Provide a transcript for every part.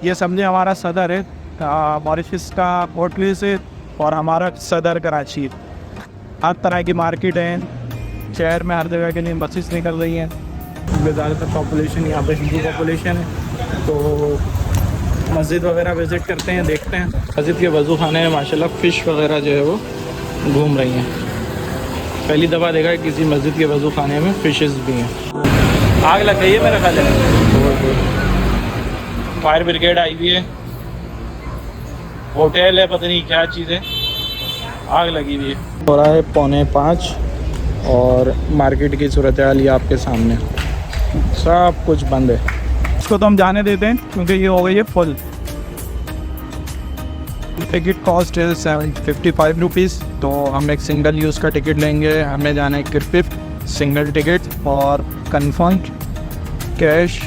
ये समझे हमारा सदर है मॉरिशस का पोर्ट प्लेस है और हमारा सदर कराची है। हर तरह की मार्केट है शहर में, हर जगह के लिए बसेस निकल रही हैं। ज़्यादातर पॉपुलेशन यहाँ पे हिंदू पॉपुलेशन है, तो मस्जिद वगैरह विज़िट करते हैं, देखते हैं। मस्जिद के वज़ू खाने में माशाल्लाह फ़िश वगैरह जो है वो घूम रही हैं। पहली दफ़ा देखा है किसी मस्जिद के वज़ू खाने में फ़िशेस भी हैं। आग लग गई है मेरा ख्याल है, फायर ब्रिगेड आई हुई है, होटल है, पता नहीं क्या चीज़ है, आग लगी हुई है। हो रहा है 4:45 और मार्केट की सूरत हाल ये आपके सामने, सब कुछ बंद है। इसको तो हम जाने देते हैं क्योंकि ये हो गई है फुल। टिकट कॉस्ट है 755 रुपीज़। तो हम एक सिंगल यूज़ का टिकट लेंगे, हमें जाना है किरपिप, सिंगल टिकट और कन्फर्म कैश।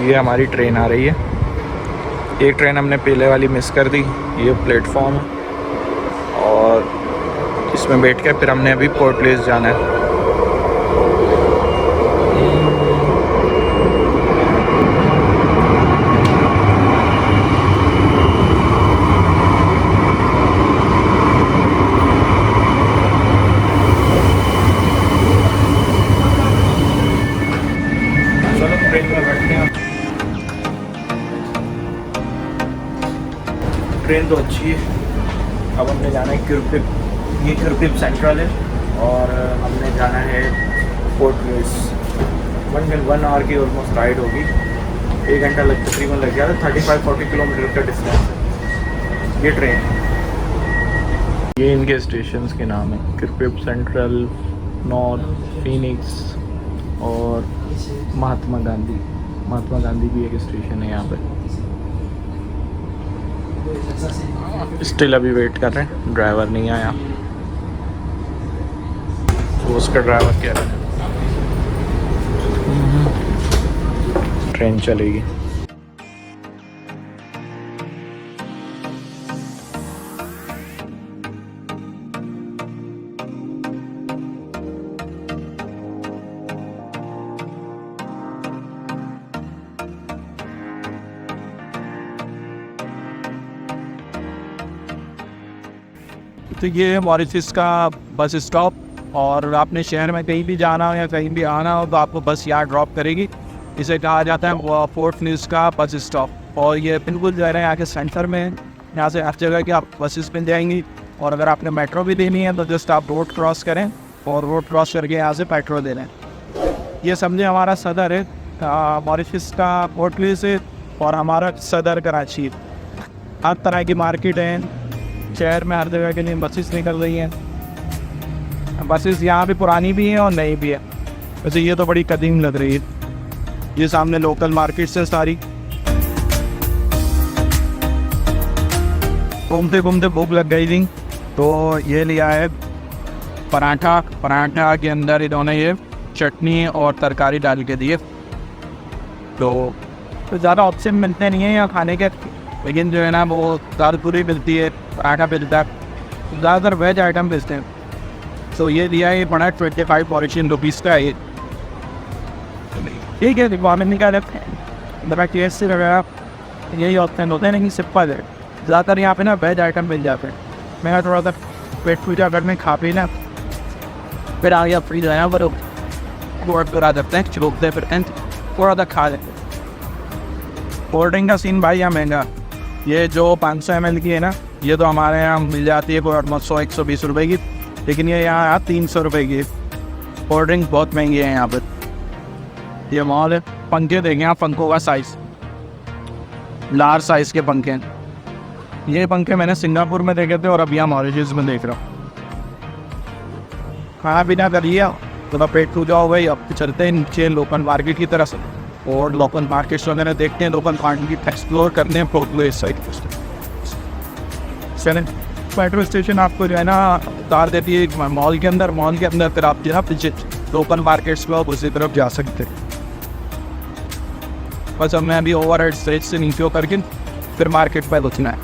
ये हमारी ट्रेन आ रही है। एक ट्रेन हमने पहले वाली मिस कर दी। ये प्लेटफॉर्म और इसमें बैठ के फिर हमने अभी पोर्ट प्लेस जाना है। चलो ट्रेन में बैठते हैं। ट्रेन तो अच्छी है। अब हमने जाना है किरपिप, ये किरपिप सेंट्रल है और हमने जाना है पोर्ट प्लेस। 1 आवर की ऑलमोस्ट राइड होगी, 1 घंटा तकरीबन लग जाएगा। 35-40 किलोमीटर का डिस्टेंस है ये ट्रेन। ये इनके स्टेशन के नाम है, किरपिप सेंट्रल, नॉर्थ, फिनिक्स और महात्मा गांधी भी एक स्टेशन है यहाँ पे। स्टिल अभी वेट कर रहे हैं, ड्राइवर नहीं आया, तो उसका ड्राइवर कह रहा है ट्रेन चलेगी। तो ये है मॉरिशस का बस स्टॉप, और आपने शहर में कहीं भी जाना हो या कहीं भी आना हो तो आपको बस यहाँ ड्रॉप करेगी। इसे कहा जाता है पोर्ट प्लेस का बस स्टॉप, और ये बिल्कुल जो है यहाँ के सेंटर में है। यहाँ से हर जगह की आप बसेस मिल जाएंगी, और अगर आपने मेट्रो भी देनी है तो जस्ट आप रोड क्रॉस करें और रोड क्रॉस करके यहाँ से पेट्रोल दे लें। ये समझे हमारा सदर है मॉरिशस का पोर्ट प्लेस है और हमारा सदर कराची है। हर तरह की मार्केट है शहर में, हर जगह के लिए बसेस निकल रही हैं। बसेस यहाँ पे पुरानी भी हैं और नई भी है। वैसे ये तो बड़ी कदीम लग रही है। ये सामने लोकल मार्केट्स है सारी। घूमते घूमते भूख लग गई थी तो ये लिया है पराठा के अंदर इन्होंने ये चटनी और तरकारी डाल के दिए। तो ज़्यादा ऑप्शन मिलते नहीं है यहाँ खाने के, लेकिन जो है ना वो दाल पूरी मिलती है, पराठा मिलता है, ज़्यादातर वेज आइटम बेचते हैं। तो ये दिया है, ये पड़ा 25 मॉरिशियन रुपीज़ का है। ठीक है, रिक्वायरमेंट निकाल लेते हैं। दबा KFC वगैरह यही ऑप्शन होते हैं, लेकिन सिंपल है। ज़्यादातर यहाँ पे ना वेज आइटम मिल जाते हैं। मेरा थोड़ा सा पेट पूजा अगर मैं खा पी ना फिर आ गया फ्री जो है ना वो बोर्ड पर आ जाते हैं, चलोते फिर थोड़ा सा खा लेते। कोल्ड ड्रिंक का सीन भाई यहाँ महंगा। ये जो 500 ml की है ना, ये तो हमारे यहाँ मिल जाती है कोई 100-120 रुपये की, लेकिन ये यहाँ 300 रुपये की। कोल्ड ड्रिंक बहुत महंगी है यहाँ पर। ये मॉल है। पंखे देखें आप, पंखों का साइज़ लार्ज साइज़ के पंखे हैं। ये पंखे मैंने सिंगापुर में देखे थे और अब यहाँ मॉरिशस में देख रहा हूँ। खाना पीना करिए, थोड़ा पेट फूल जाओ भाई। अब चलते हैं नीचे लोकल मार्केट की तरफ और लोकल मार्केट्स वगैरह देखते हैं, लोकल मार्केट एक्सप्लोर करते हैं पोर्टलू इस साइड। चलें, मेट्रो स्टेशन आपको जो है ना उतार देती है मॉल के अंदर फिर आप जो है पीछे लोकल मार्केट्स में उसी तरफ जा सकते हैं। बस अब मैं अभी ओवर हेड स्टेज से नीचे करके फिर मार्केट पर पहुँचना है।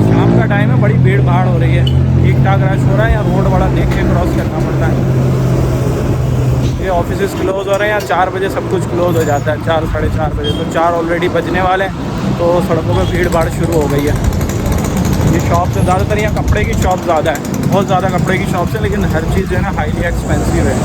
शाम का टाइम है, बड़ी भीड़ भाड़ हो रही है, ठीक ठाक रश हो रहा है। या रोड बड़ा देख के क्रॉस करना पड़ता है। ये ऑफिस क्लोज हो रहे हैं, 4 बजे सब कुछ क्लोज हो जाता है, 4 साढ़े 4 बजे। तो 4 ऑलरेडी बजने वाले हैं, तो सड़कों में भीड़ भाड़ शुरू हो गई है। ये शॉप से ज़्यादातर यहाँ कपड़े की शॉप ज़्यादा है, बहुत ज़्यादा कपड़े की शॉप्स है, लेकिन हर चीज़ जो है ना हाईली एक्सपेंसिव है।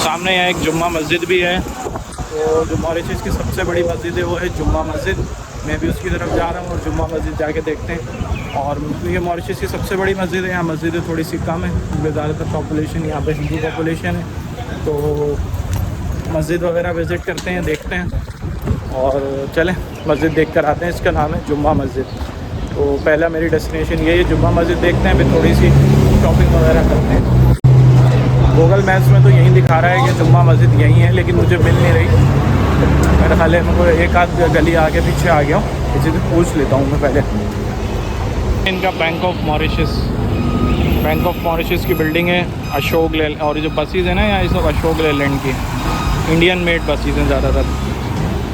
सामने यहाँ एक जुम्मा मस्जिद भी है, तो जो मॉरिशस की सबसे बड़ी मस्जिद है वो है जुम्मा मस्जिद। मैं भी उसकी तरफ जा रहा हूँ और जुम्मा मस्जिद जाके देखते हैं। और ये मॉरिशस की सबसे बड़ी मस्जिद है। यहाँ मस्जिदें थोड़ी सी कम है क्योंकि ज़्यादातर पॉपुलेशन यहाँ पे हिंदू पॉपुलेशन है, तो मस्जिद वगैरह विज़िट करते हैं, देखते हैं और चलें मस्जिद देख कर आते हैं। इसका नाम है जुम्मा मस्जिद। तो पहला मेरी डेस्टिनेशन यही है, जुम्मा मस्जिद देखते हैं, फिर थोड़ी सी शॉपिंग वगैरह करते हैं। गूगल मैप्स में तो यहीं दिखा रहा है कि जुम्मा मस्जिद यहीं है, लेकिन मुझे मिल नहीं रही। मेरे ख्याल है मैं एक आध गली आगे पीछे आ गया हूँ, इसी से पूछ लेता हूँ मैं पहले। इनका बैंक ऑफ मॉरिशस की बिल्डिंग है, अशोक लेलैंड। और जो बसेस है ना यहाँ, ये सब अशोक लेलैंड की इंडियन मेड बसेस हैं ज़्यादातर।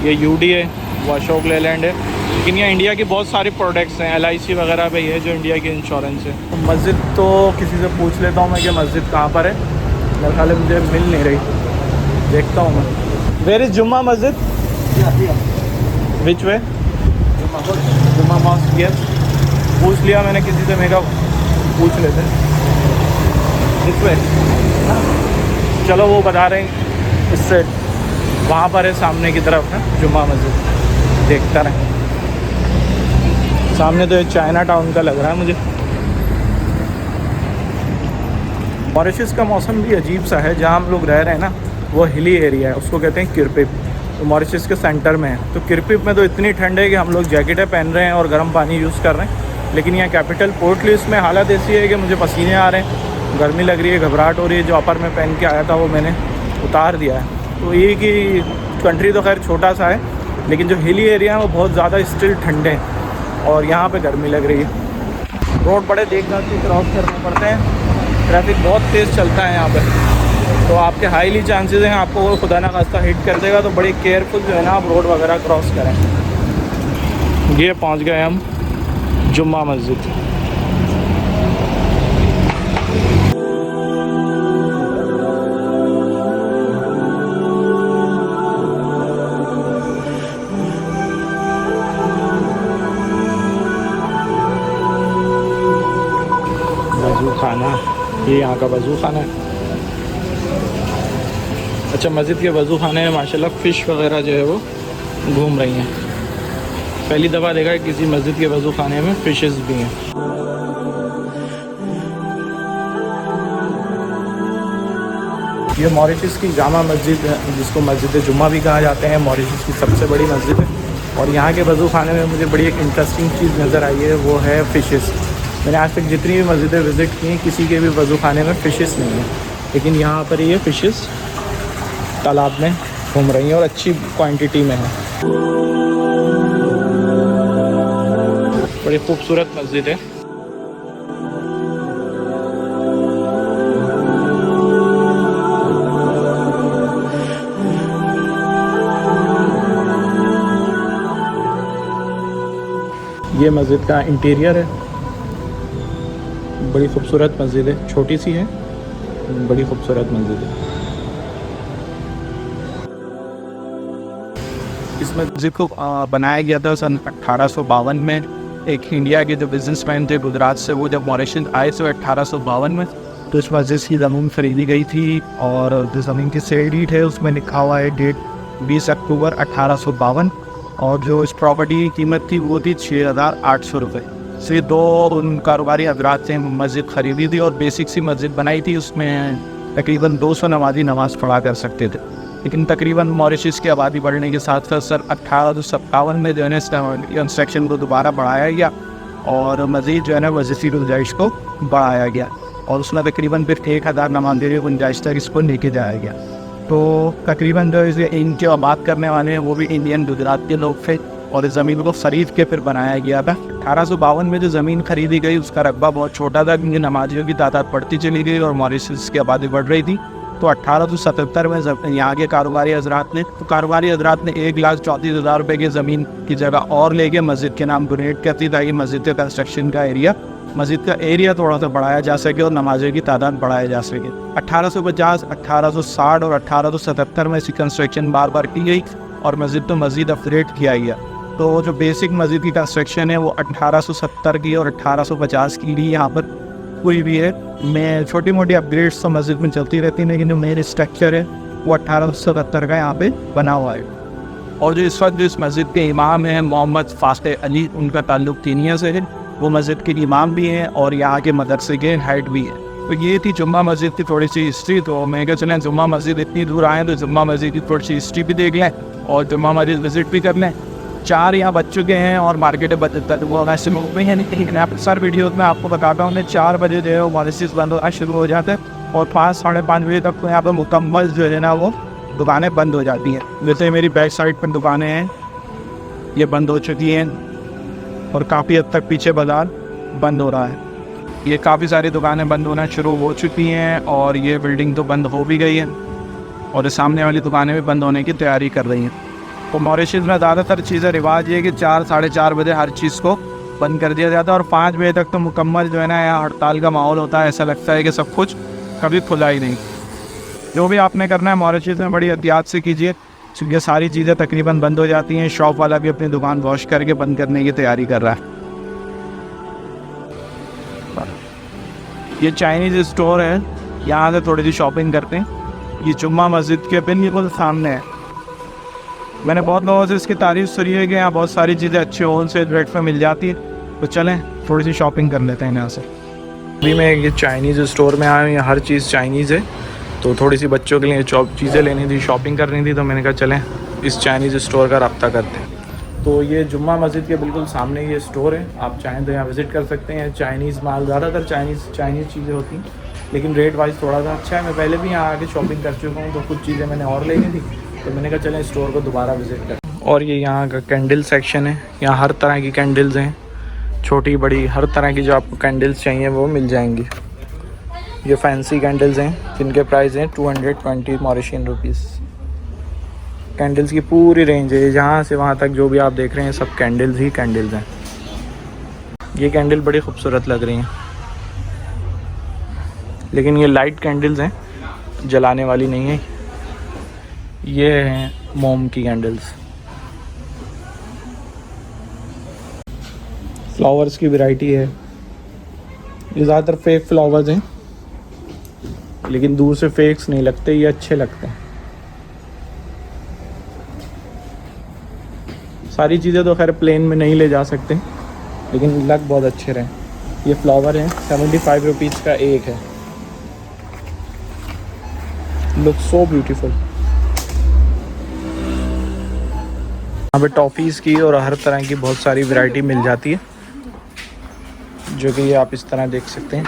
ये यूडी है, वो अशोक लेलैंड है। लेकिन यहाँ इंडिया की बहुत सारी प्रोडक्ट्स हैं, LIC वगैरह भी है जो इंडिया की इंश्योरेंस है। तो मस्जिद तो किसी से पूछ लेता हूँ मैं कि मस्जिद कहाँ पर है। मेरे ख्याल मुझे मिल नहीं रही, देखता हूँ मैं। वेयर इज़ जुम्मा मस्जिद? विच वे? जुम्मा मॉस्क। यस, पूछ लिया मैंने किसी से, मेरा पूछ लेते इस वे। चलो वो बता रहे हैं इससे वहाँ पर है, सामने की तरफ है जुम्मा मस्जिद, देखता रहे। सामने तो ये चाइना टाउन का लग रहा है मुझे। मॉरिशस का मौसम भी अजीब सा है। जहाँ हम लोग रह रहे हैं ना वो हिली एरिया है, उसको कहते हैं किरपिप। तो मॉरिशस के सेंटर में है, तो किरपिप में तो इतनी ठंड है कि हम लोग जैकेटें पहन रहे हैं और गर्म पानी यूज़ कर रहे हैं। लेकिन यहाँ कैपिटल पोर्ट लुइस में हालत ऐसी है कि मुझे पसीने आ रहे हैं, गर्मी लग रही है, घबराहट हो रही है। जो अपर में पहन के आया था वो मैंने उतार दिया है। तो ये कि कंट्री तो खैर छोटा सा है, लेकिन जो हिली एरिया है वो बहुत ज़्यादा स्टिल ठंडे हैं और यहाँ पे गर्मी लग रही है। रोड बड़े देखभाल से क्रॉस करने पड़ते हैं, ट्रैफिक बहुत तेज़ चलता है यहाँ पे। तो आपके हाईली चांसेस हैं आपको वो खुदा ना खास्ता हिट कर देगा, तो बड़ी केयरफुल जो है ना आप रोड वगैरह क्रॉस करें। ये पहुँच गए हम जुम्मा मस्जिद। वज़ू खाना, ये यहाँ का वज़ू खाना है। अच्छा, मस्जिद के वज़ू खाने में माशाल्लाह फ़िश वगैरह जो है वो घूम रही हैं। पहली दफ़ा देखा है किसी मस्जिद के वज़ू खाने में फ़िशेस भी हैं। ये मॉरिशस की जामा मस्जिद है, जिसको मस्जिद जुम्मा भी कहा जाते हैं, मॉरिशस की सबसे बड़ी मस्जिद है। और यहाँ के वज़ू खाने में मुझे बड़ी एक इंटरेस्टिंग चीज़ नज़र आई है, वो है फ़िशेस। मैंने आज तक जितनी भी मस्जिदें विज़िट की हैं, किसी के भी वज़ू खाने में फ़िशेस नहीं है, लेकिन यहाँ पर ये फ़िशेस तालाब में घूम रही हैं और अच्छी क्वांटिटी में है। बड़ी खूबसूरत मस्जिद है। ये मस्जिद का इंटीरियर है, बड़ी खूबसूरत मस्जिद है, छोटी सी है, बड़ी खूबसूरत मस्जिद है। इस मस्जिद को बनाया गया था सन 1852 में। एक इंडिया के जो बिजनेसमैन थे गुजरात से, वो जब मॉरिशस आए थे 1852 में, तो इस मस्जिद की ज़मीन खरीदी गई थी और जो ज़मीन की सेल डीड है उसमें लिखा हुआ है डेट 20 अक्टूबर 1852 और जो इस प्रॉपर्टी की कीमत थी वो थी 6,800 रुपये। से 2 उन कारोबारी हजरात से मस्जिद ख़रीदी थी और बेसिक सी मस्जिद बनाई थी। उसमें तकरीबन 200 नमाजी नमाज़ पढ़ा कर सकते थे। लेकिन तकरीबन मॉरिशस की आबादी बढ़ने के साथ साथ सन 1857 में जो है ना कंस्ट्रक्शन को दोबारा बढ़ाया गया और मज़ीद जो है ना वज़ीफ़ी गुंजाइश को बढ़ाया गया और उसमें तकरीबन फिर 1000 नमाज़ी की गुंजाइश तक इसको लेके जाया गया। तो तकरीबन जो इसे इनके आबाद करने वाले हैं वो भी इंडियन गुजरात के लोग थे और इस ज़मीन को ख़रीद के फिर बनाया गया था। 1852 में जो ज़मीन ख़रीदी गई उसका रकबा बहुत छोटा था क्योंकि नमाजियों की तादाद बढ़ती चली गई और मॉरिशस की आबादी बढ़ रही थी। तो 1877 में यहाँ के कारोबारी हजरात ने 1,34,000 रुपये की ज़मीन की जगह और लेके मस्जिद के नाम डोनेट करती ताकि मस्जिद के कंस्ट्रक्शन का एरिया थोड़ा सा बढ़ाया जा सके और नमाजियों की तादाद बढ़ाया जा सके। 1850, 1860 और 1877 में इसकी कंस्ट्रक्शन बार बार की गई और मस्जिद तो मज़ीद अपग्रेड किया गया। तो जो बेसिक मस्जिद की कंस्ट्रक्शन है वो 1870 की और 1850 की भी यहाँ पर हुई भी है। मैं छोटी मोटी अपग्रेड्स तो मस्जिद में चलती रहती हैं लेकिन जो मेन स्ट्रक्चर है वो 1870 का यहाँ पे बना हुआ है। और जो इस वक्त जो इस मस्जिद के इमाम हैं मोहम्मद फातह अली, उनका ताल्लुक़ तीनिया से है। वो मस्जिद के इमाम भी हैं और यहाँ के मदरसे के हेड भी हैं। तो ये थी जुम्मा मस्जिद की थोड़ी सी हिस्ट्री। तो मैं क्या चलें जुम्मा मस्जिद इतनी दूर आएँ तो जुम्मा मस्जिद की थोड़ी सी हिस्ट्री भी देख लें और जुम्मा मस्जिद विज़िट भी कर लें। 4 यहाँ बज चुके हैं और मार्केट वो वैसे लोग भी हैं लेकिन अक्सर वीडियोज़ में आपको बताता हूँ 4 बजे जो है वो मॉरिशस बंद होना शुरू हो जाता है और 5 साढ़े 5 बजे तक तो यहाँ पर मुकम्मल जो है ना वो दुकानें बंद हो जाती हैं। जैसे मेरी बैक साइड पर दुकानें हैं ये बंद हो चुकी हैं और काफ़ी हद तक पीछे बाज़ार बंद हो रहा है। ये काफ़ी सारी दुकानें बंद होना शुरू हो चुकी हैं और ये बिल्डिंग तो बंद हो भी गई है और सामने वाली दुकानें भी बंद होने की तैयारी कर रही हैं। तो मॉरिशस में ज़्यादातर चीज़ें रिवाज ये है कि 4 साढ़े 4 बजे हर चीज़ को बंद कर दिया जाता है और 5 बजे तक तो मुकम्मल जो है ना यहाँ हड़ताल का माहौल होता है। ऐसा लगता है कि सब कुछ कभी खुला ही नहीं। जो भी आपने करना है मॉरिशस में बड़ी एहतियात से कीजिए क्योंकि सारी चीज़ें तकरीबन बंद हो जाती हैं। शॉप वाला भी अपनी दुकान वॉश करके बंद करने की तैयारी कर रहा है। ये चाइनीज़ स्टोर है, यहाँ से थोड़ी सी शॉपिंग करते हैं। ये जुम्मा मस्जिद के बिल्कुल सामने है। मैंने बहुत लोगों से इसकी तारीफ़ सुनी है कि यहाँ बहुत सारी चीज़ें अच्छे होलसेल रेट पर मिल जाती है। तो चलें थोड़ी सी शॉपिंग कर लेते हैं यहाँ से। अभी मैं ये चाइनीज़ स्टोर में आया हूँ, यहाँ हर चीज़ चाइनीज़ है। तो थोड़ी सी बच्चों के लिए चीज़ें लेनी थी, शॉपिंग करनी थी। तो मैंने कहा चलें इस चाइनीज़ स्टोर का रब्ता करते हैं। तो ये जुम्मा मस्जिद के बिल्कुल सामने ये स्टोर है, आप चाहें तो यहाँ विज़िट कर सकते हैं। चाइनीज़ माल ज़्यादातर चाइनीज़ चीज़ें होती हैं लेकिन रेट वाइज थोड़ा सा अच्छा है। मैं पहले भी यहाँ आके शॉपिंग कर चुका हूँ तो कुछ चीज़ें मैंने और लेनी थी तो मैंने कहा चलें स्टोर को दोबारा विज़िट करें। और ये यहाँ का कैंडल सेक्शन है, यहाँ हर तरह की कैंडल्स हैं, छोटी बड़ी हर तरह की जो आपको कैंडल्स चाहिए वो मिल जाएंगी। ये फैंसी कैंडल्स हैं जिनके प्राइस हैं 220 मॉरिशियन रुपीज़। कैंडल्स की पूरी रेंज है, जहाँ से वहाँ तक जो भी आप देख रहे हैं सब कैंडल्स ही कैंडल्स हैं। ये कैंडल बड़ी खूबसूरत लग रही हैं लेकिन ये लाइट कैंडल्स हैं, जलाने वाली नहीं है। ये हैं मोम की कैंडल्स। फ्लावर्स की वैरायटी है, ये ज़्यादातर फेक फ्लावर्स हैं लेकिन दूर से फेक्स नहीं लगते, ये अच्छे लगते हैं। सारी चीज़ें तो खैर प्लेन में नहीं ले जा सकते लेकिन लग बहुत अच्छे रहे। ये फ्लावर हैं 75 रुपीज़ का एक है। Look so beautiful. यहाँ पे टॉफ़ीज़ की और हर तरह की बहुत सारी वैरायटी मिल जाती है जो कि ये आप इस तरह देख सकते हैं।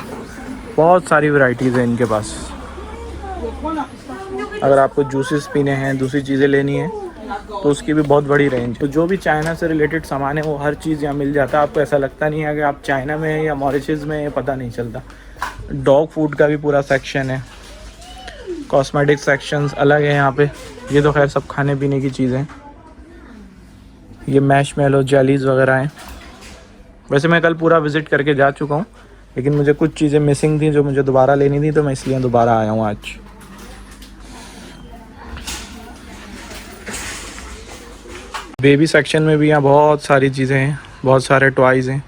बहुत सारी वैरायटीज़ हैं इनके पास। अगर आपको जूसेस पीने हैं, दूसरी चीज़ें लेनी है तो उसकी भी बहुत बड़ी रेंज है। तो जो भी चाइना से रिलेटेड सामान है वो हर चीज़ यहाँ मिल जाता है। आपको ऐसा लगता नहीं है कि आप चाइना में हैं या मॉरिशस में, पता नहीं चलता। डॉग फूड का भी पूरा सेक्शन है, कॉस्मेटिक सेक्शंस अलग है यहाँ पे। ये तो खैर सब खाने पीने की चीज़ें हैं। ये मैशमेलो जेलीज़ वगैरह हैं। वैसे मैं कल पूरा विज़िट करके जा चुका हूँ लेकिन मुझे कुछ चीज़ें मिसिंग थी जो मुझे दोबारा लेनी थी तो मैं इसलिए दोबारा आया हूँ आज। बेबी सेक्शन में भी यहाँ बहुत सारी चीज़ें हैं, बहुत सारे टॉयज़ हैं।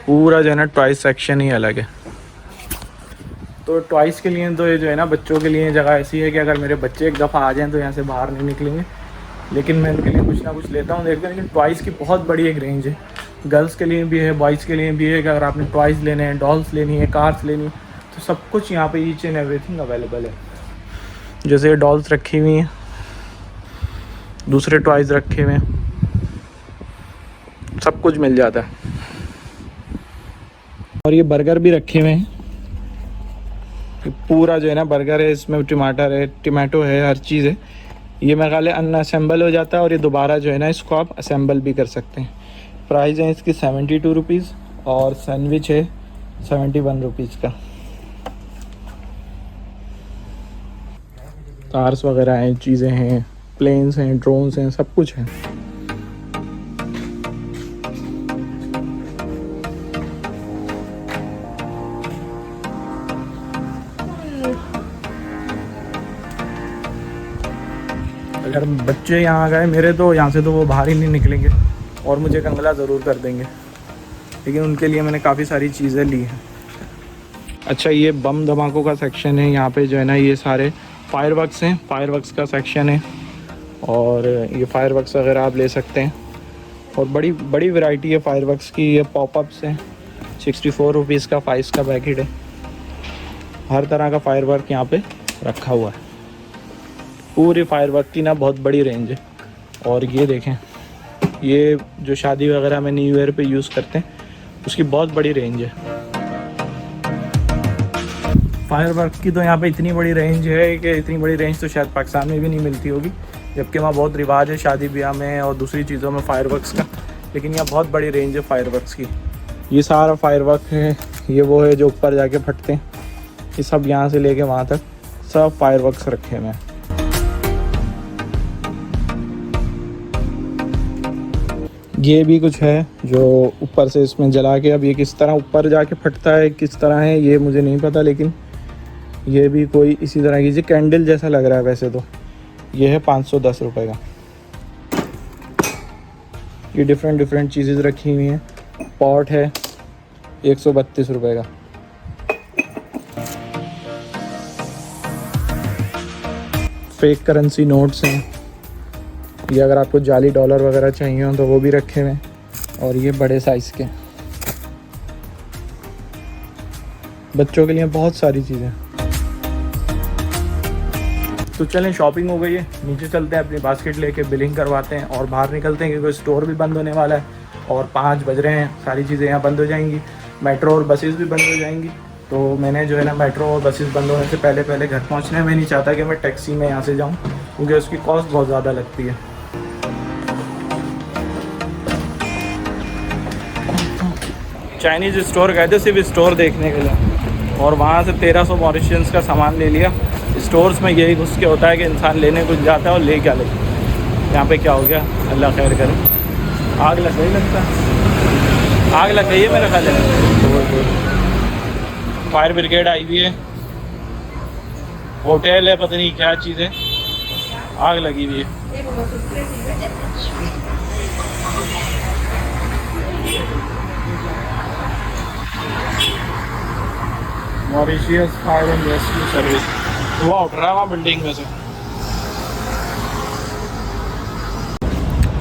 पूरा जो है ना टॉयज़ सेक्शन ही अलग है। तो टॉयज़ के लिए तो ये जो है ना बच्चों के लिए जगह ऐसी है कि अगर मेरे बच्चे एक दफ़ा आ जाएँ तो यहाँ से बाहर नहीं निकलेंगे। लेकिन मैं इनके लिए कुछ ना कुछ लेता हूँ देखते हैं। लेकिन टॉयज़ की बहुत बड़ी एक रेंज है। गर्ल्स के लिए भी है, बॉयज़ के लिए भी है। कि अगर आपने टॉयज़ लेने हैं, डॉल्स लेनी है, कार्स लेनी है, तो सब कुछ यहाँ पे ईच एंड एवरीथिंग अवेलेबल है। जैसे ये डॉल्स रखी हुई हैं, दूसरे टॉयज़ रखे हुए हैं, सब कुछ मिल जाता है। और ये बर्गर भी रखे हुए हैं, पूरा जो है ना बर्गर है, इसमें टमाटर है, टमाटो है, हर चीज़ है। ये मेरे ख्याल है अनअसेंबल हो जाता है और ये दोबारा जो है ना इसको आप असेंबल भी कर सकते हैं। प्राइस है इसकी 72 रुपीज़ और सैंडविच है 71 रुपीज़ का। कार्स वगैरह हैं, चीज़ें हैं, प्लेन्स हैं, ड्रोन्स हैं, सब कुछ है। अगर बच्चे यहाँ आ गए मेरे तो यहाँ से तो वो बाहर ही नहीं निकलेंगे और मुझे कंगला ज़रूर कर देंगे, लेकिन उनके लिए मैंने काफ़ी सारी चीज़ें ली हैं। अच्छा, ये बम धमाकों का सेक्शन है। यहाँ पे जो है ना ये सारे फायरवर्क्स हैं, फायरवर्क्स का सेक्शन है और ये फायरवर्क्स वगैरह आप ले सकते हैं। और बड़ी बड़ी वैरायटी है फायरवर्क्स की। ये पॉपअप्स हैं, 64 रुपीज़ का 5 का पैकेट है। हर तरह का फायरवर्क यहाँ पे रखा हुआ है। पूरी फायरवर्क की ना बहुत बड़ी रेंज है। और ये देखें, ये जो शादी वगैरह में न्यू ईयर पे यूज़ करते हैं उसकी बहुत बड़ी रेंज है। फायरवर्क की तो यहाँ पे इतनी बड़ी रेंज है कि इतनी बड़ी रेंज तो शायद पाकिस्तान में भी नहीं मिलती होगी, जबकि वहाँ बहुत रिवाज है शादी ब्याह में और दूसरी चीज़ों में फायरवर्क्स का। लेकिन यहाँ बहुत बड़ी रेंज है फायरवर्क्स की। ये सारा फायरवर्क है, ये वो है जो ऊपर जाके फटते हैं, ये सब यहाँ से लेके वहाँ तक सब फायरवर्क्स रखे हुए हैं। ये भी कुछ है जो ऊपर से इसमें जला के, अब ये किस तरह ऊपर जाके फटता है, किस तरह है ये मुझे नहीं पता, लेकिन ये भी कोई इसी तरह की कैंडल जैसा लग रहा है वैसे तो। ये है 510 रुपये का। ये डिफरेंट चीज़ें रखी हुई हैं। पॉट है 132 रुपये का। फेक करेंसी नोट्स हैं, ये अगर आपको जाली डॉलर वगैरह चाहिए हो तो वो भी रखे हुए हैं। और ये बड़े साइज़ के बच्चों के लिए बहुत सारी चीज़ें। तो चलें, शॉपिंग हो गई है, नीचे चलते हैं, अपनी बास्केट लेके बिलिंग करवाते हैं और बाहर निकलते हैं, क्योंकि स्टोर भी बंद होने वाला है और 5 बज रहे हैं। सारी चीज़ें यहाँ बंद हो जाएंगी, मेट्रो और बसेस भी बंद हो जाएंगी। तो मैंने जो है ना मेट्रो और बसेस बंद होने से पहले घर पहुँचना है। मैं नहीं चाहता कि मैं टैक्सी में यहाँ से जाऊँ, क्योंकि उसकी कॉस्ट बहुत ज़्यादा लगती है। चाइनीज़ स्टोर गए थे सिर्फ स्टोर देखने के लिए और वहाँ से 1300 मॉरिशियंस का सामान ले लिया। स्टोर्स में यही घुस के होता है कि इंसान लेने कुछ जाता है और ले क्या ले। यहाँ पे क्या हो गया, अल्लाह खैर करे। आग लग गई, लगता है आग लग गई है मेरा ख्याल है। फायर ब्रिगेड आई हुई है, होटल है, पता नहीं क्या चीज़ है, आग लगी हुई है। Mauritius fire and rescue service, धुआं उठ रहा है वहाँ बिल्डिंग में से।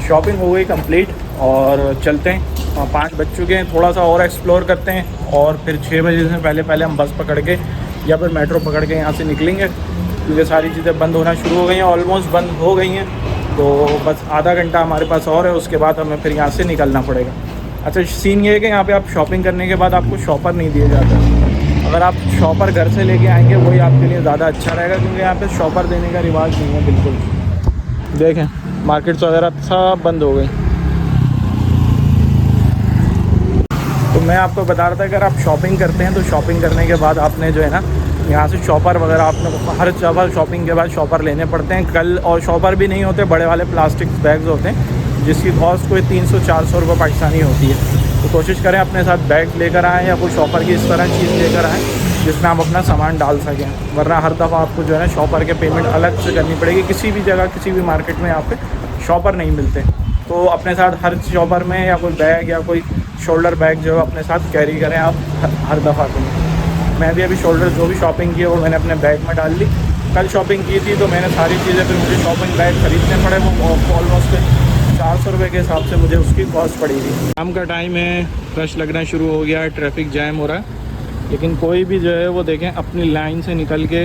शॉपिंग हो गई कंप्लीट और चलते हैं। 5 बज चुके हैं, थोड़ा सा और एक्सप्लोर करते हैं और फिर 6 बजे से पहले हम बस पकड़ के या फिर मेट्रो पकड़ के यहाँ से निकलेंगे, क्योंकि सारी चीज़ें बंद होना शुरू हो गई हैं, ऑलमोस्ट बंद हो गई हैं। तो बस आधा घंटा हमारे पास और है, उसके बाद हमें फिर यहाँ से निकलना पड़ेगा। अच्छा, सीन ये है कि यहाँ पे आप शॉपिंग करने के बाद आपको शॉपर नहीं दिए जाता। अगर आप शॉपर घर से लेके आएंगे वही आपके लिए ज़्यादा अच्छा रहेगा, क्योंकि यहाँ पे शॉपर देने का रिवाज नहीं है बिल्कुल। देखें, मार्केट्स वगैरह सब बंद हो गई। तो मैं आपको बता रहा था, अगर आप शॉपिंग करते हैं तो शॉपिंग करने के बाद आपने जो है ना यहाँ से शॉपर वगैरह आपने हर जगह शॉपिंग के बाद शॉपर लेने पड़ते हैं। कल और शॉपर भी नहीं होते, बड़े वाले प्लास्टिक बैग्स होते हैं जिसकी कॉस्ट कोई 300-400 रुपये पाकिस्तानी होती है। तो कोशिश करें अपने साथ बैग लेकर आएँ या कोई शॉपर की इस तरह चीज़ लेकर आएँ जिसमें आप अपना सामान डाल सकें, वरना हर दफ़ा आपको जो है ना शॉपर के पेमेंट अलग से करनी पड़ेगी। किसी भी जगह किसी भी मार्केट में यहाँ पे शॉपर नहीं मिलते, तो अपने साथ हर शॉपर में या कोई बैग या कोई शोल्डर बैग जो है अपने साथ कैरी करें आप हर दफ़ा के लिए। मैं भी अभी शोल्डर जो भी शॉपिंग की है वो मैंने अपने बैग में डाल ली। कल शॉपिंग की थी तो मैंने सारी चीज़ें, फिर मुझे शॉपिंग बैग ख़रीदने पड़े, वो ऑलमोस्ट 400 रुपये के हिसाब से मुझे उसकी कॉस्ट पड़ी थी। शाम का टाइम है, रश लगना शुरू हो गया है, ट्रैफिक जैम हो रहा है, लेकिन कोई भी जो है वो देखें अपनी लाइन से निकल के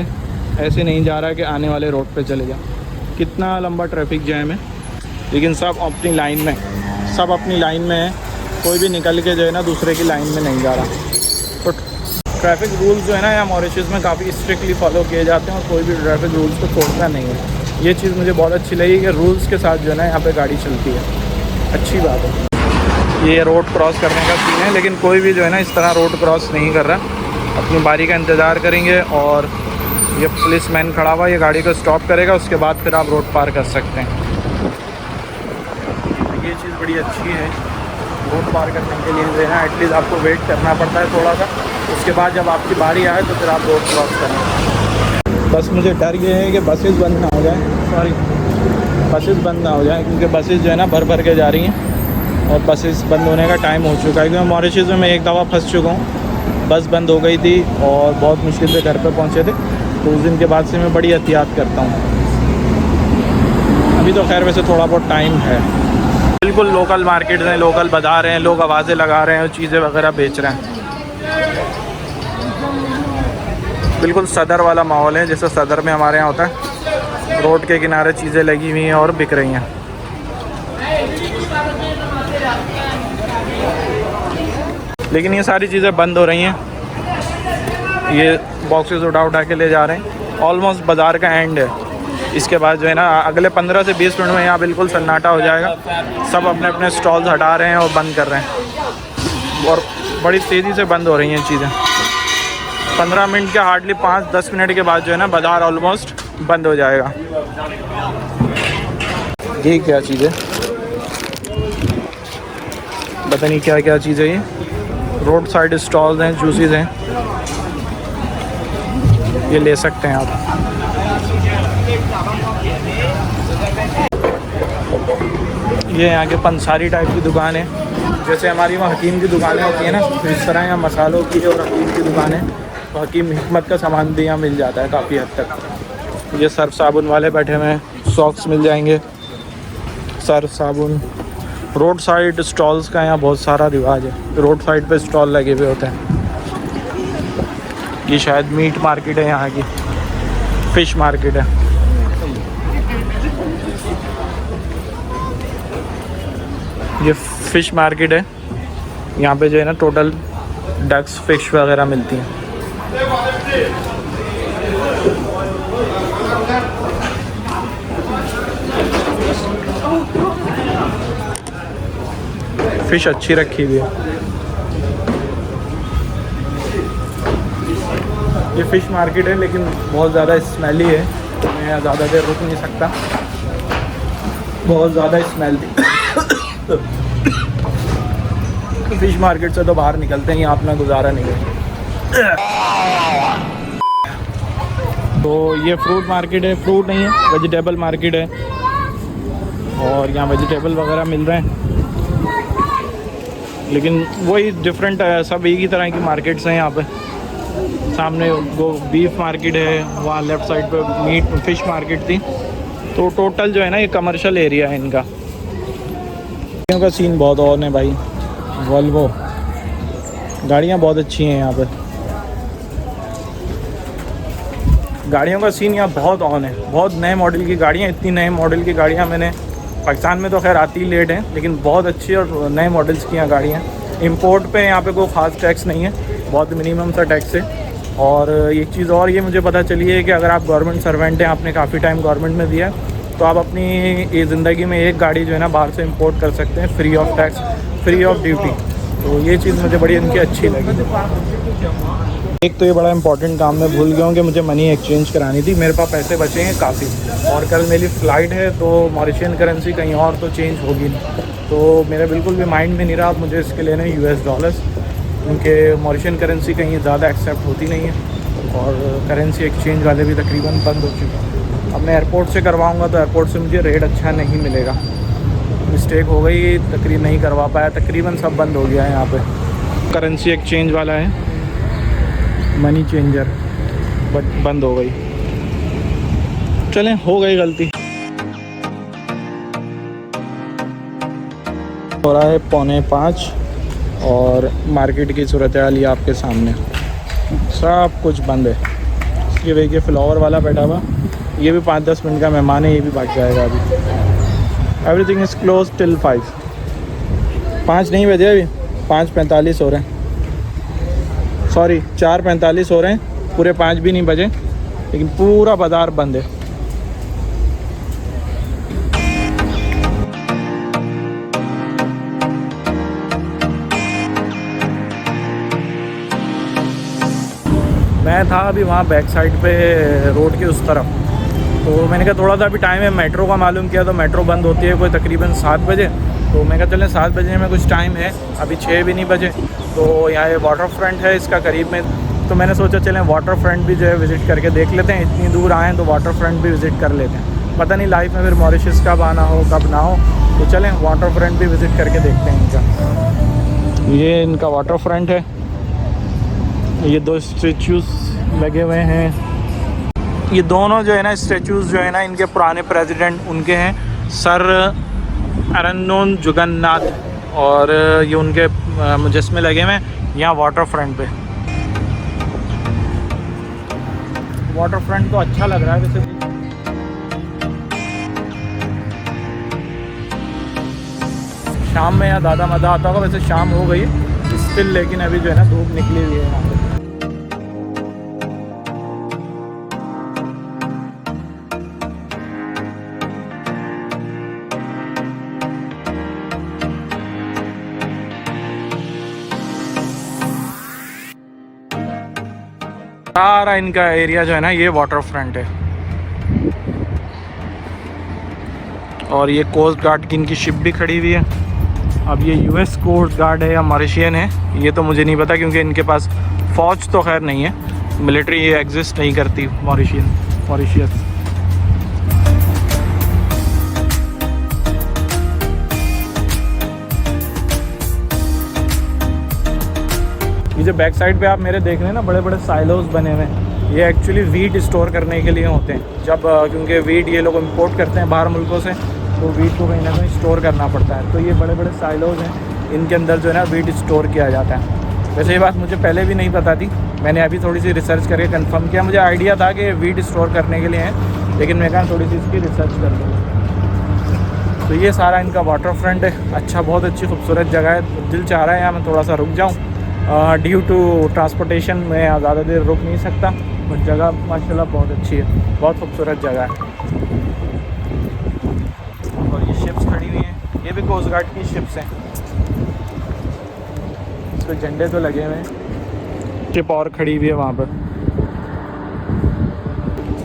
ऐसे नहीं जा रहा कि आने वाले रोड पे चले जाए। कितना लंबा ट्रैफिक जैम है, लेकिन सब अपनी लाइन में, सब अपनी लाइन में है, कोई भी निकल के जो है ना दूसरे की लाइन में नहीं जा रहा। तो ट्रैफिक रूल्स जो है ना यहाँ मॉरिशस में काफ़ी स्ट्रिक्टली फॉलो किए जाते हैं और कोई भी ट्रैफिक रूल्स को तोड़ता नहीं है। ये चीज़ मुझे बहुत अच्छी लगी कि रूल्स के साथ जो है ना यहाँ पे गाड़ी चलती है, अच्छी बात है। ये रोड क्रॉस करने का सीन है, लेकिन कोई भी जो है ना इस तरह रोड क्रॉस नहीं कर रहा, अपनी बारी का इंतज़ार करेंगे और ये पुलिसमैन खड़ा हुआ ये गाड़ी को स्टॉप करेगा, उसके बाद फिर आप रोड पार कर सकते हैं। ये चीज़ बड़ी अच्छी है, रोड पार करने के लिए जो है ना एटलीस्ट आपको वेट करना पड़ता है थोड़ा सा, उसके बाद जब आपकी बारी आए तो फिर आप रोड क्रॉस करें। बस मुझे डर ये है कि बसेस बंद ना हो जाए, बसेस बंद ना हो जाए, क्योंकि बसेस जो है ना भर भर के जा रही हैं और बसेस बंद होने का टाइम हो चुका है। क्योंकि मॉरिशस में मैं एक दफ़ा फंस चुका हूँ, बस बंद हो गई थी और बहुत मुश्किल से घर पर पहुँचे थे, तो उस दिन के बाद से मैं बड़ी एहतियात करता हूँ। अभी तो खैर वैसे थोड़ा बहुत टाइम है। बिल्कुल लोकल मार्केट हैं, लोकल बाज़ार हैं, लोग आवाज़ें लगा रहे हैं और चीज़ें वगैरह बेच रहे हैं। बिल्कुल सदर वाला माहौल है, जैसे सदर में हमारे यहाँ होता है, रोड के किनारे चीज़ें लगी हुई हैं और बिक रही हैं। लेकिन ये सारी चीज़ें बंद हो रही हैं। ये बॉक्सेस उठा के ले जा रहे हैं। ऑलमोस्ट बाज़ार का एंड है। इसके बाद जो है ना अगले 15 से 20 मिनट में यहाँ बिल्कुल सन्नाटा हो जाएगा। सब अपने अपने स्टॉल्स हटा रहे हैं और बंद कर रहे हैं, और बड़ी तेज़ी से बंद हो रही हैं चीज़ें। 15 मिनट के हार्डली 5-10 मिनट के बाद जो है ना बाज़ार ऑलमोस्ट बंद हो जाएगा। ये क्या चीज़ है, पता नहीं क्या क्या चीज़ है ये। रोड साइड स्टॉल्स हैं, जूसेस हैं, ये ले सकते हैं आप। ये यहाँ के पंसारी टाइप की दुकान है, जैसे हमारी वहाँ हकीम की दुकानें होती हैं ना, तो इस तरह यहाँ मसालों की और हकीम की दुकानें, तो हकीम हिकमत का सामान भी यहाँ मिल जाता है काफ़ी हद तक। ये सर्फ साबुन वाले बैठे हुए हैं, सॉक्स मिल जाएंगे, सर्फ साबुन। रोड साइड स्टॉल्स का यहाँ बहुत सारा रिवाज है, रोड साइड पे स्टॉल लगे हुए होते हैं। ये शायद मीट मार्केट है यहाँ की, फ़िश मार्केट है। ये फ़िश मार्केट है, यहाँ पे जो है ना टोटल डक्स फ़िश वगैरह मिलती हैं। फ़िश अच्छी रखी हुई है। ये फ़िश मार्केट है, लेकिन बहुत ज़्यादा स्मेली है, मैं यहाँ ज़्यादा देर रुक नहीं सकता, बहुत ज़्यादा स्मेल थी। फ़िश मार्केट से तो बाहर निकलते हैं, यहाँ अपना गुजारा नहीं है। तो ये फ्रूट मार्केट है, फ्रूट नहीं है, वेजिटेबल मार्केट है, और यहाँ वेजिटेबल वगैरह मिल रहे हैं, लेकिन वही डिफरेंट है, सब एक ही तरह की मार्केट्स हैं यहाँ पे। सामने वो बीफ मार्केट है, वहाँ लेफ़्ट साइड पे मीट फ़िश मार्केट थी। तो टोटल जो है ना ये कमर्शियल एरिया है इनका। गाड़ियों का सीन बहुत ऑन है भाई, वॉल्वो गाड़ियाँ बहुत अच्छी हैं यहाँ पे। गाड़ियों का सीन यहाँ बहुत ऑन है, बहुत नए मॉडल की गाड़ियाँ, इतनी नए मॉडल की गाड़ियाँ मैंने पाकिस्तान में तो खैर आती ही लेट हैं, लेकिन बहुत अच्छी और नए मॉडल्स की यहाँ गाड़ियाँ। इंपोर्ट पे यहाँ पे कोई ख़ास टैक्स नहीं है, बहुत मिनिमम सा टैक्स है। और एक चीज़ और ये मुझे पता चली है कि अगर आप गवर्नमेंट सर्वेंट हैं, आपने काफ़ी टाइम गवर्नमेंट में दिया है, तो आप अपनी ये ज़िंदगी में एक गाड़ी जो है ना बाहर से इंपोर्ट कर सकते हैं free of tax, free of duty. तो ये चीज़ मुझे बड़ी इनकी अच्छी लगी। एक तो ये बड़ा इंपॉर्टेंट काम मैं भूल गया हूँ कि मुझे मनी एक्सचेंज करानी थी। मेरे पास पैसे बचे हैं काफ़ी, और कल मेरी फ़्लाइट है, तो मॉरिशियन करेंसी कहीं और तो चेंज होगी नहीं। तो मेरा बिल्कुल भी माइंड में नहीं रहा अब मुझे इसके लेने US डॉलर्स, क्योंकि मॉरिशियन करेंसी कहीं ज़्यादा एक्सेप्ट होती नहीं है और करेंसी एक्सचेंज वाले भी तकरीबन बंद हो चुके हैं। अब मैं एयरपोर्ट से करवाऊँगा तो एयरपोर्ट से मुझे रेट अच्छा नहीं मिलेगा, मिस्टेक हो गई, तकरीबन नहीं करवा पाया, तकरीबन सब बंद हो गया है यहाँ पे। करेंसी एक्सचेंज वाला है, मनी चेंजर, बट बंद हो गई। चलें, हो गई गलती। हो रहा है 4:45 और मार्केट की सूरत हाल ये आपके सामने, सब कुछ बंद है। ये देखिए फ्लावर वाला बैठा हुआ, ये भी 5-10 मिनट का मेहमान है, ये भी भाग जाएगा अभी। Everything is close till 5। 5 नहीं बजे अभी, 5:45 हो रहे हैं, सॉरी 4:45 हो रहे हैं, पूरे 5 भी नहीं बजे, लेकिन पूरा बाज़ार बंद है। मैं था अभी वहाँ बैक साइड पे रोड के उस तरफ, तो मैंने कहा थोड़ा सा अभी टाइम है, मेट्रो का मालूम किया तो मेट्रो बंद होती है कोई तकरीबन 7 बजे, तो मैं कहा चलें 7 बजे में कुछ टाइम है, अभी 6 भी नहीं बजे। तो यहाँ ये वाटर फ्रंट है इसका करीब में, तो मैंने सोचा चलें वाटर फ्रंट भी जो है विज़िट करके देख लेते हैं, इतनी दूर आएँ तो वाटर फ्रंट भी विज़िट कर लेते हैं। पता नहीं लाइफ में फिर मॉरिशस कब आना हो कब ना हो, तो चलें वाटर फ्रंट भी विज़िट करके देखते हैं इनका। ये इनका वाटर फ्रंट है, ये 2 स्टेचूज़ लगे हुए हैं। ये दोनों जो है ना स्टेचूज़ जो है ना इनके पुराने प्रेसिडेंट उनके हैं, सर अरनोन जुगन्नाथ, और ये उनके मुजस्मे लगे हुए हैं यहाँ वाटर फ्रंट पे। वाटर फ्रंट तो अच्छा लग रहा है वैसे, शाम में यहाँ ज़्यादा मज़ा आता होगा, वैसे शाम हो गई स्टिल, लेकिन अभी जो है ना धूप निकली हुई है यहाँ पे। सारा इनका एरिया जो है ना ये वाटर फ्रंट है, और ये कोस्ट गार्ड की इनकी शिप भी खड़ी हुई है। अब ये यूएस कोस्ट गार्ड है या मॉरिशियन है ये तो मुझे नहीं पता, क्योंकि इनके पास फ़ौज तो खैर नहीं है, मिलिट्री ये एग्जिस्ट नहीं करती मॉरिशियस। ये जो बैक साइड पे आप मेरे देख रहे हैं ना बड़े बड़े साइलोज बने हुए हैं, ये एक्चुअली वीट स्टोर करने के लिए होते हैं। जब क्योंकि वीट ये लोग इंपोर्ट करते हैं बाहर मुल्कों से, तो वीट को कहीं ना कहीं स्टोर करना पड़ता है, तो ये बड़े बड़े साइलोज हैं, इनके अंदर जो है ना वीट स्टोर किया जाता है। वैसे ये बात मुझे पहले भी नहीं पता थी, मैंने अभी थोड़ी सी रिसर्च करके कंफर्म किया। मुझे आइडिया था कि वीट स्टोर करने के लिए हैं, लेकिन मैं कहा थोड़ी सी इसकी रिसर्च कर लूँ। तो ये सारा इनका वाटर फ्रंट है, अच्छा बहुत अच्छी खूबसूरत जगह है। दिल चाह रहा है यहाँ मैं थोड़ा सा रुक जाऊँ, ड्यू टू ट्रांसपोर्टेशन में ज़्यादा देर रुक नहीं सकता, बट जगह माशाल्लाह बहुत अच्छी है, बहुत खूबसूरत जगह है। और ये शिप्स खड़ी हुई हैं, ये भी कोस्ट गार्ड की शिप्स हैं, इस पर झंडे तो लगे हुए हैं। शिप और खड़ी हुई है वहाँ पर।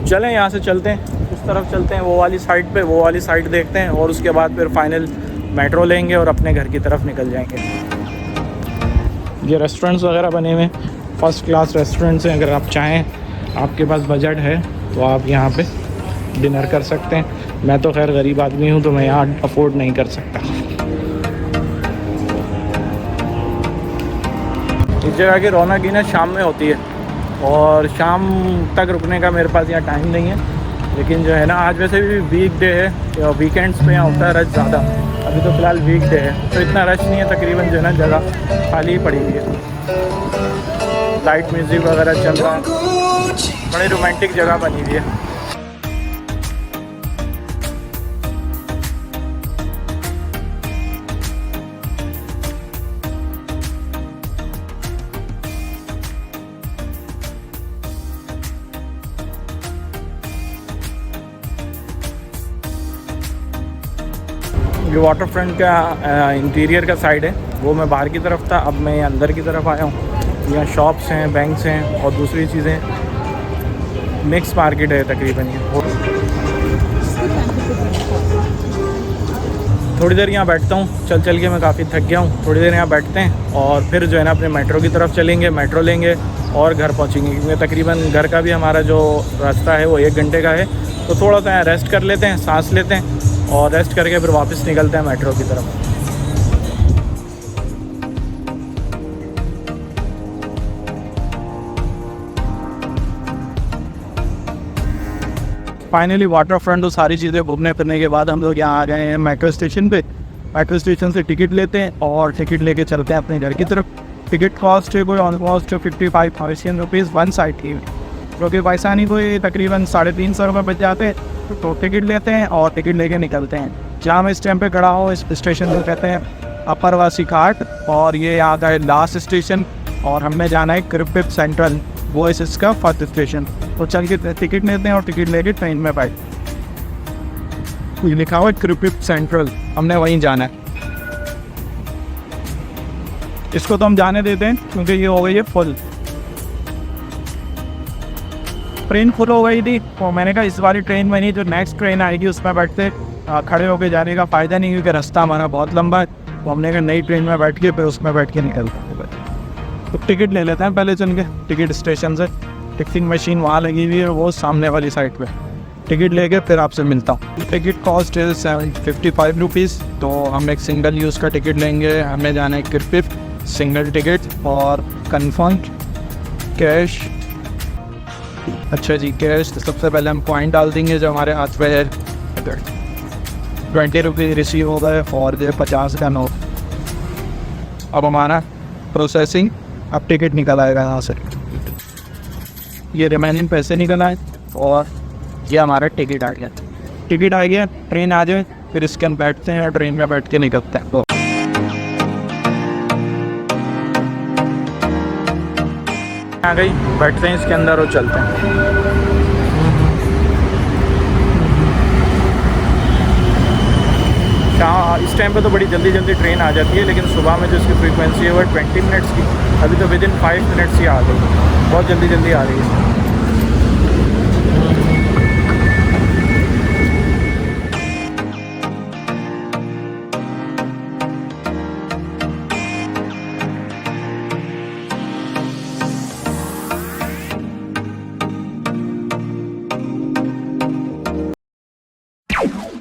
चलें यहाँ से चलते हैं, उस तरफ चलते हैं, वो वाली साइड पे, वो वाली साइड देखते हैं, और उसके बाद फिर फाइनल मेट्रो लेंगे और अपने घर की तरफ निकल जाएंगे। ये रेस्टोरेंट्स वगैरह बने हुए हैं, फ़र्स्ट क्लास रेस्टोरेंट्स हैं। अगर आप चाहें, आपके पास बजट है तो आप यहाँ पे डिनर कर सकते हैं। मैं तो खैर गरीब आदमी हूँ तो मैं यहाँ अफोर्ड नहीं कर सकता। इस जगह की रौनक ही ना शाम में होती है, और शाम तक रुकने का मेरे पास यहाँ टाइम नहीं है, लेकिन जो है ना आज वैसे भी वीक डे है, वीकेंड्स पे यहाँ होता है रश ज़्यादा। अभी तो फ़िलहाल वीक डे है तो इतना रश नहीं है, तकरीबन जो है ना जगह खाली ही पड़ी हुई है। लाइट म्यूज़िक वगैरह चल रहा है, बड़ी रोमांटिक जगह बनी हुई है। जो वाटर फ्रंट का इंटीरियर का साइड है वो मैं बाहर की तरफ था, अब मैं अंदर की तरफ आया हूँ। यहाँ शॉप्स हैं, बैंक्स हैं और दूसरी चीज़ें, मिक्स मार्केट है तकरीबन ये। थोड़ी देर यहाँ बैठता हूँ, चल के मैं काफ़ी थक गया हूँ। थोड़ी देर यहाँ बैठते हैं और फिर जो है ना अपने मेट्रो की तरफ चलेंगे, मेट्रो लेंगे और घर पहुँचेंगे, क्योंकि तकरीबन घर का भी हमारा जो रास्ता है वो 1 घंटे का है। तो थोड़ा सा यहाँ रेस्ट कर लेते हैं, सांस लेते हैं और रेस्ट करके फिर वापस निकलते हैं मेट्रो की तरफ। फाइनली वाटर फ्रंट तो सारी चीज़ें घूमने फिरने के बाद हम लोग यहाँ आ गए हैं मेट्रो स्टेशन पे। मेट्रो स्टेशन से टिकट लेते हैं और टिकट लेके चलते हैं अपने घर की तरफ। टिकट कॉस्ट है कोई ऑलमोस्ट 55,000 रुपीज़ वन साइड की, जो कि पैसा नहीं कोई तकरीबन 350 रुपये बच जाते हैं। तो टिकट लेते हैं और टिकट लेके निकलते हैं। जहाँ मैं इस टाइम पे खड़ा हूँ इस स्टेशन को कहते हैं अप्परवासी घाट, और ये यहाँ का है लास्ट स्टेशन, और हमें जाना है कृपिप सेंट्रल, वो इस इसका फर्स्ट स्टेशन। तो चल के टिकट लेते हैं और टिकट लेके ट्रेन में बैठ, लिखा हुआ है कृपिप सेंट्रल, हमने वहीं जाना है। इसको तो हम जाने देते हैं क्योंकि ये हो गई है फुल, ट्रेन फुल हो गई थी। तो मैंने कहा इस वाली ट्रेन में नहीं, जो नेक्स्ट ट्रेन आएगी उसमें बैठते खड़े होके जाने का फ़ायदा नहीं, क्योंकि रास्ता हमारा बहुत लंबा है। तो हमने कहा नई ट्रेन में बैठ के फिर उसमें बैठ के निकलते हैं। तो टिकट ले लेते हैं पहले चल के टिकट स्टेशन से। टिकटिंग मशीन वहाँ लगी हुई है, वो सामने वाली साइड पे। टिकट लेके फिर आपसे मिलता हूँ। टिकट कॉस्ट है 55 रुपीज़। तो हम एक सिंगल यूज़ का टिकट लेंगे, हमें जाना है कृपिप, सिंगल टिकट और कन्फर्म कैश। अच्छा जी, कैश। तो सबसे पहले हम पॉइंट डाल देंगे जो हमारे हाथ पे है। 20 रुपये रिसीव हो गए और 50 का नोट। अब हमारा प्रोसेसिंग, अब टिकट निकल आएगा यहाँ से, ये रिमेनिंग पैसे निकल आए और ये हमारा टिकट आ गया। टिकट आ गया, ट्रेन आ जाए फिर इसके हम बैठते हैं, ट्रेन में बैठ के निकलते हैं। तो आ गई, बैठते हैं इसके अंदर और चलते हैं। इस टाइम पे तो बड़ी जल्दी जल्दी ट्रेन आ जाती है, लेकिन सुबह में जो इसकी फ्रीक्वेंसी है वो 20 मिनट्स की, अभी तो विदिन 5 मिनट्स ही आ गई, बहुत जल्दी जल्दी आ रही है।